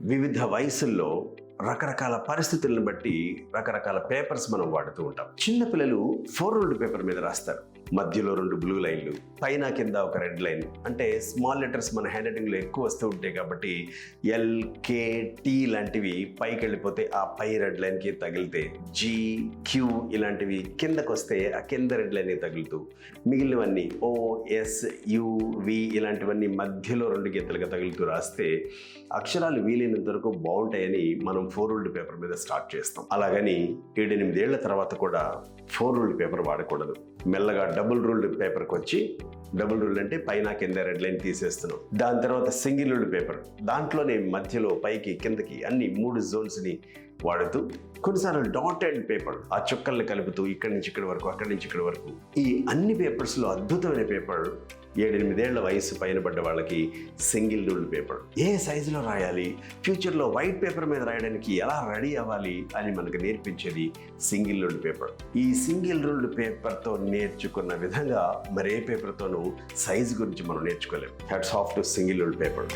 వివిధ వయసుల్లో రకరకాల పరిస్థితులను బట్టి రకరకాల పేపర్స్ మనం వాడుతూ ఉంటాం. చిన్నపిల్లలు 4 రూల్డ్ పేపర్ మీద రాస్తారు. మధ్యలో 2 బ్లూ లైన్లు, పైన కింద ఒక రెడ్ లైన్. అంటే స్మాల్ లెటర్స్ మన హ్యాండ్ రైటింగ్లో ఎక్కువ వస్తూ ఉంటాయి కాబట్టి LKT లాంటివి పైకి వెళ్ళిపోతే ఆ పై రెడ్ లైన్కి తగిలితే, GQ ఇలాంటివి కిందకు వస్తే ఆ కింద రెడ్ లైన్కి తగులుతూ, మిగిలినవన్నీ OSUV ఇలాంటివన్నీ మధ్యలో 2 గీతలుగా తగులుతూ రాస్తే అక్షరాలు వీలైనంత వరకు బాగుంటాయని మనం 4 రూల్డ్ పేపర్ మీద స్టార్ట్ చేస్తాం. అలాగని 7-8 ఏళ్ల తర్వాత కూడా 4 రూల్డ్ పేపర్ వాడకూడదు. మెల్లగా డబుల్ రూల్డ్ పేపర్కి వచ్చి, డబుల్ రూల్డ్ అంటే పైన కింద రెడ్ లైన్ తీసేస్తున్నాం. దాని తర్వాత సింగిల్ రూల్డ్ పేపర్, దాంట్లోనే మధ్యలో పైకి కిందకి అన్ని 3 జోన్స్ని వాడుతూ, కొన్నిసార్లు డాటెడ్ పేపర్, ఆ చుక్కల్ని కలుపుతూ ఇక్కడి నుంచి ఇక్కడి వరకు, అక్కడి నుంచి ఇక్కడి వరకు. ఈ అన్ని పేపర్స్లో అద్భుతమైన పేపర్ 7-8 ఏళ్ల వయసు పైన పడ్డ వాళ్ళకి సింగిల్ రూల్డ్ పేపర్. ఏ సైజులో రాయాలి, ఫ్యూచర్లో వైట్ పేపర్ మీద రాయడానికి ఎలా రెడీ అవ్వాలి అని మనకు నేర్పించేది సింగిల్ రూల్డ్ పేపర్. ఈ సింగిల్ రూల్డ్ పేపర్తో నేర్చుకున్న విధంగా మరే పేపర్తోనూ సైజు గురించి మనం నేర్చుకోలేము. Hats off to single ruled paper.